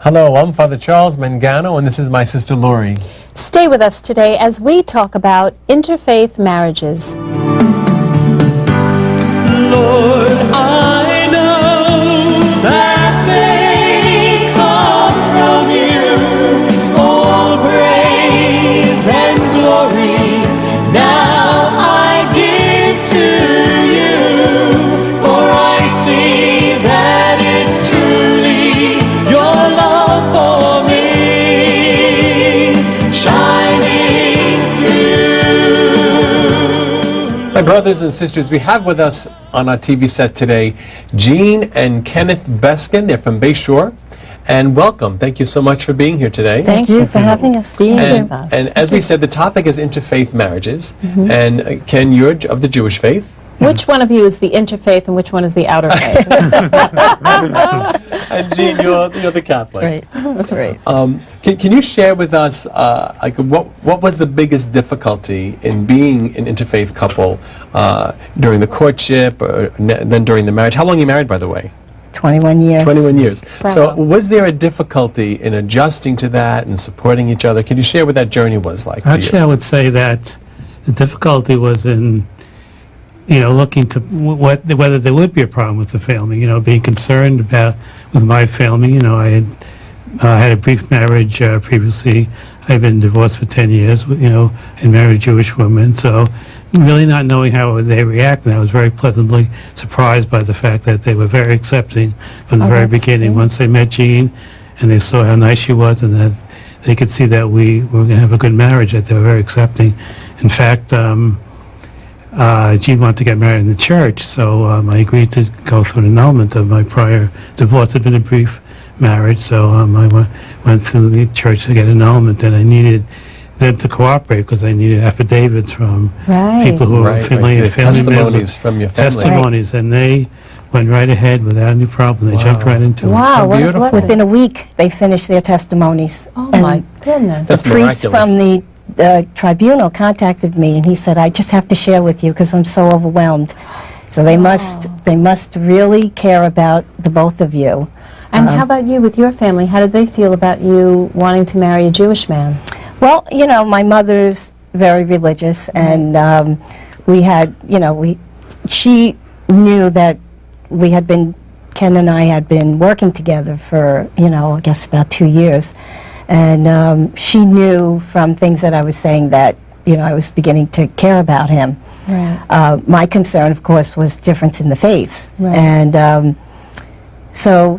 Hello, I'm Father Charles Mangano, and this is my sister Lori. Stay with us today as we talk about interfaith marriages. Lord, I know that they come from you. All praise and glory now I give to you, for I see that it's truly your love for me shining through. My brothers and sisters, we have with us on our TV set today Jean and Kenneth Beskin. They're from Bayshore. And welcome. Thank you so much for being here today. Thank you for having us. And as we said, the topic is interfaith marriages. And Ken, you're of the Jewish faith. Which one of you is the interfaith and which one is the outer faith? And Jean, you're the Catholic. Great. Can you share with us like what was the biggest difficulty in being an interfaith couple during the courtship or then during the marriage? How long are you married, by the way? 21 years. 21 years. Bravo. So was there a difficulty in adjusting to that and supporting each other? Can you share what that journey was like for Actually, you? I would say that the difficulty was in, looking to whether there would be a problem with the family, being concerned about with my family. I had a brief marriage previously. I've been divorced for 10 years, and married a Jewish woman, so really not knowing how they react, and I was very pleasantly surprised by the fact that they were very accepting from the very beginning. Once they met Jean and they saw how nice she was and that they could see that we were going to have a good marriage, that they were very accepting. In fact, Jean wanted to get married in the church, so I agreed to go through an annulment of my prior divorce. It had been a brief marriage, so I went through the church to get an annulment, and I needed them to cooperate because I needed affidavits from people who were family testimonies members, from your family. testimonies, and they went right ahead without any problem. They jumped right into it. Wow, beautiful. Within a week, they finished their testimonies. Oh And my goodness. That's the priest miraculous. from the tribunal contacted me, and he said, I just have to share with you because I'm so overwhelmed. So they must really care about the both of you. And how about you with your family? How did they feel about you wanting to marry a Jewish man? Well, my mother's very religious, and we had, she knew that Ken and I had been working together for, I guess about 2 years. And she knew from things that I was saying that, I was beginning to care about him. Right. My concern, of course, was difference in the faiths. Right. And so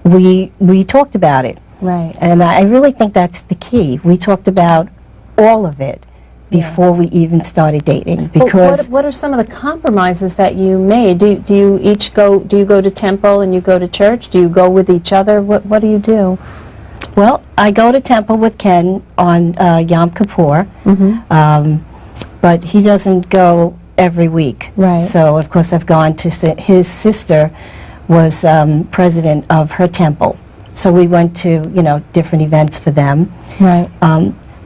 we talked about it. Right. And I really think that's the key. We talked about all of it before we even started dating. Because what are some of the compromises that you made? Do you each go? Do you go to temple and you go to church? Do you go with each other? What do you do? well, I go to temple with Ken on Yom Kippur, but he doesn't go every week. Right. So, of course, I've gone to his sister was president of her temple. So we went to, different events for them. Right.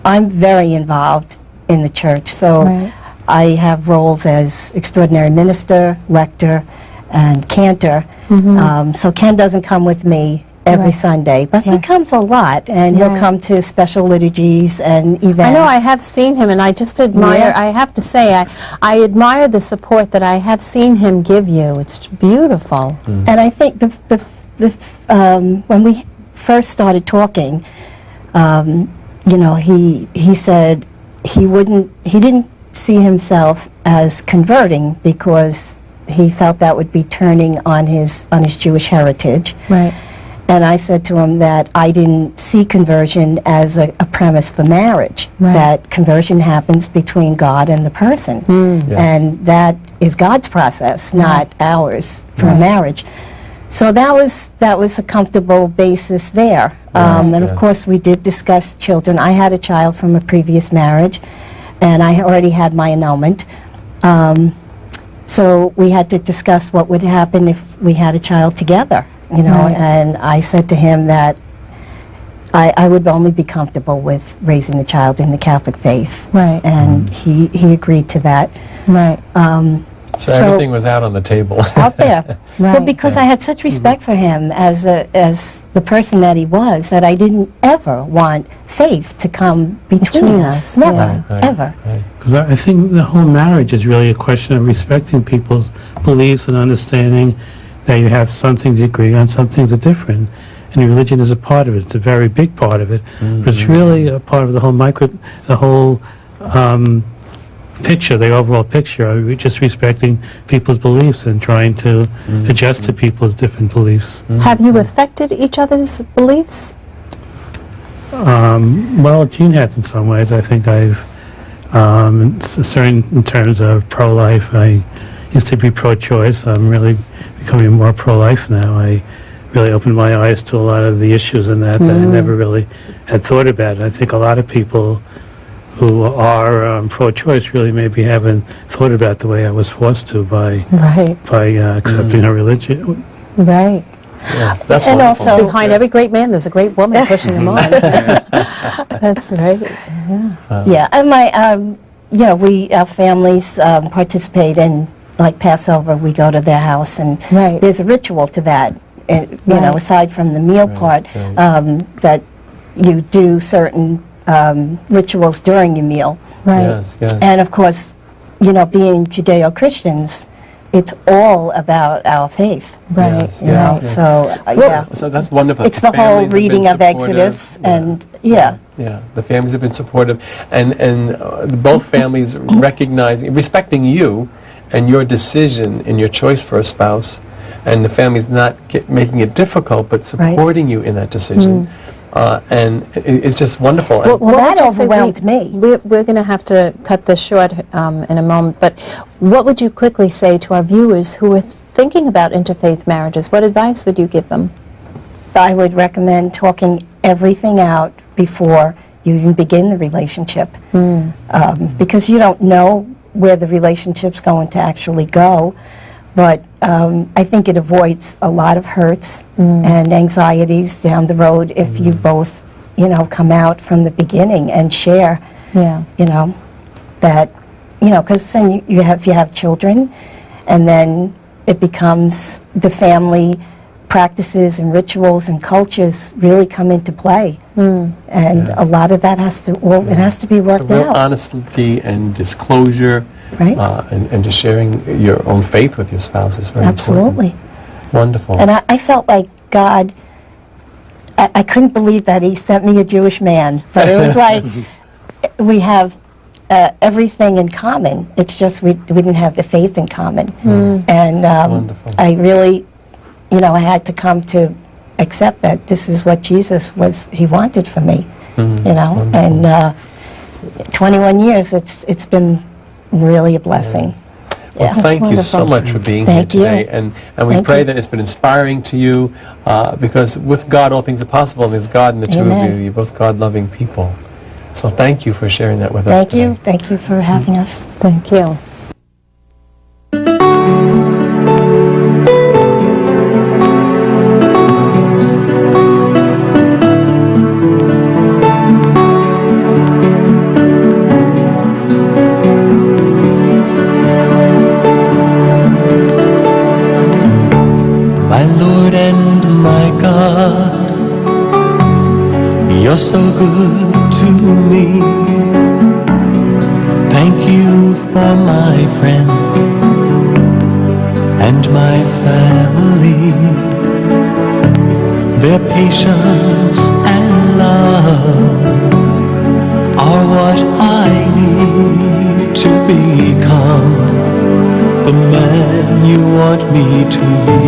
I'm very involved in the church, so Right. I have roles as extraordinary minister, lector, and cantor. So Ken doesn't come with me every Right. Sunday, but he Right. comes a lot, and he'll Right. come to special liturgies and events. I know, I have seen him, and I just admire, Yeah. I have to say, I admire the support that I have seen him give you. It's beautiful. And I think when we first started talking, he said he didn't see himself as converting because he felt that would be turning on his Jewish heritage. Right. And I said to him that I didn't see conversion as a premise for marriage, Right. that conversion happens between God and the person. Yes. And that is God's process, not ours for Right. marriage. So that was a comfortable basis there. And of yes. course we did discuss children. I had a child from a previous marriage, and I already had my annulment. So we had to discuss what would happen if we had a child together, Right. and I said to him that I would only be comfortable with raising the child in the Catholic faith. Right. And he agreed to that. Right. So everything was out on the table. out there. Well, Right. because I had such respect for him as the person that he was, that I didn't ever want faith to come between us. Never, Right, right, ever. right. Because I think the whole marriage is really a question of respecting people's beliefs and understanding that you have some things you agree on, some things are different. And religion is a part of it. It's a very big part of it. But it's really a part of the whole picture, the overall picture. Of just respecting people's beliefs and trying to adjust to people's different beliefs. Have you affected each other's beliefs? Well, Gene has in some ways. I think I've, in terms of pro-life, I used to be pro-choice. I'm really becoming more pro-life now. I really opened my eyes to a lot of the issues in that I never really had thought about. I think a lot of people who are pro-choice really maybe haven't thought about the way I was forced to by accepting her religion. Right. Yeah, that's And wonderful. also- Behind every great man, there's a great woman pushing him on. That's right. Yeah, and our families participate in, like Passover, we go to their house, and Right. there's a ritual to that. And, Right. aside from the meal part, right. that you do certain rituals during your meal. Right. Yes, yes. And of course, being Judeo-Christians, it's all about our faith. Right. Yes, yes, yes. So, yeah. So that's wonderful. It's the whole families have been reading of supportive. Exodus, Yeah. and yeah. Yeah, the families have been supportive, and both families recognizing, respecting you and your decision and your choice for a spouse, and the family's not making it difficult, but supporting you in that decision. And it's just wonderful. Well, Well, what that would you say overwhelmed me. We're going to have to cut this short in a moment, but what would you quickly say to our viewers who are thinking about interfaith marriages? What advice would you give them? I would recommend talking everything out before you even begin the relationship, because you don't know where the relationship's going to actually go. But I think it avoids a lot of hurts and anxieties down the road if you both, come out from the beginning and share, Yeah. that, because then you have children, and then it becomes the family practices and rituals and cultures really come into play. And a lot of that has to be So worked real out. honesty and disclosure, Right. and just sharing your own faith with your spouse is very Absolutely. important. Wonderful. And I felt like God, I couldn't believe that he sent me a Jewish man, but it was like we have everything in common. It's just we didn't have the faith in common. And Wonderful. I really, I had to come to accept that this is what Jesus he wanted for me, Wonderful. and 21 years, it's been really a blessing. Well, thank you so wonderful. much for being Thank here you. today, and we Thank pray you. that it's been inspiring to you, because with God all things are possible, and there's God in the two of Amen. you. You're both God-loving people. So thank you for sharing that with us Thank today. you. Thank you for having us. Thank you. My Lord and my God, you're so good to me. Thank you for my friends and my family. Their patience and love are what I need to become the man you want me to be.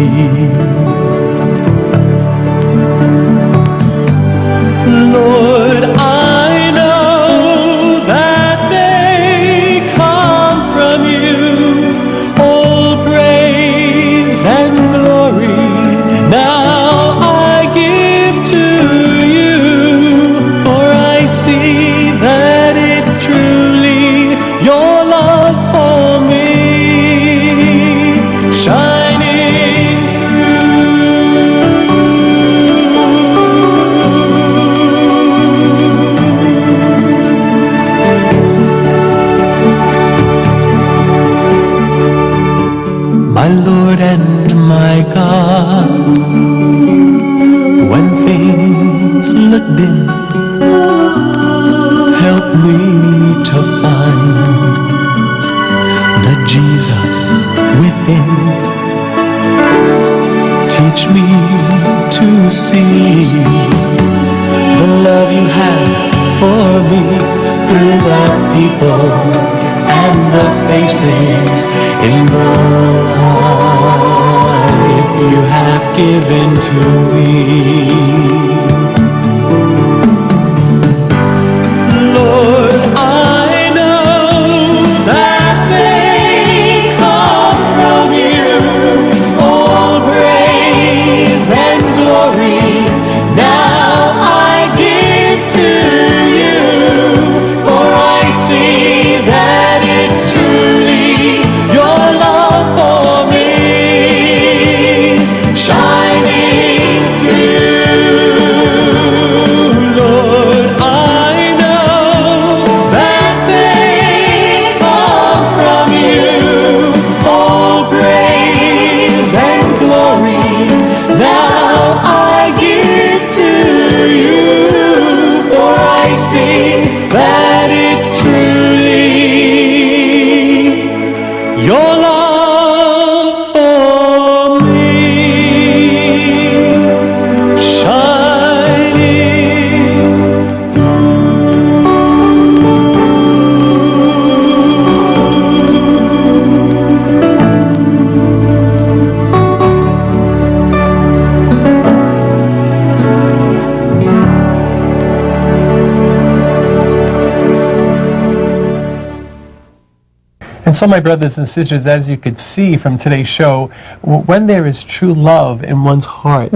Lord, I know that they come from you, all praise and glory. Now I give to you, for I see that it's truly your love for me, shining through and my God. When things look dim, help me to find the Jesus within. Teach me to see the love you have for me through the people and the faces in the life you have given to me. Lord, I know that they come from you. All praise and glory now I give to you, for I see that it's truly your love for me shining through. Lord, I know that they come from you. All praise and glory now I give to you, for I see that it's truly your love for me shining And so, my brothers and sisters, as you could see from today's show, when there is true love in one's heart,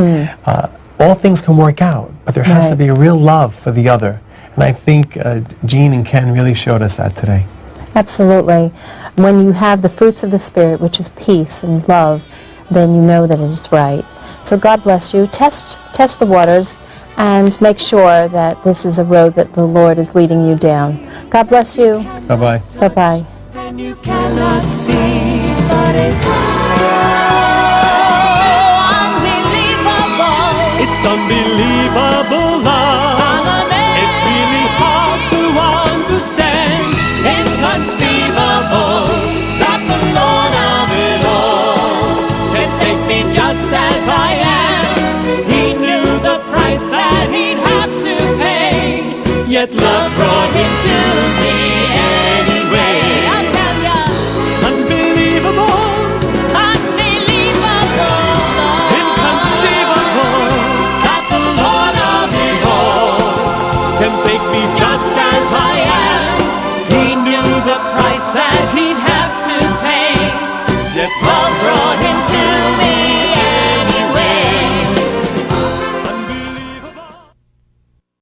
all things can work out, but there has to be a real love for the other. And I think Jean and Ken really showed us that today. Absolutely. When you have the fruits of the Spirit, which is peace and love, then you know that it is right. So God bless you. Test the waters and make sure that this is a road that the Lord is leading you down. God bless you. Bye-bye. Bye-bye. and you cannot see, but it's unbelievable. It's unbelievable love. It's really hard to understand. Inconceivable that the Lord of it all can take me just as I am. He knew the price that he'd have to pay, yet love brought him to me anyway. I'll tell ya, unbelievable, unbelievable, inconceivable that the Lord of it all can take me just as I am. He knew the price that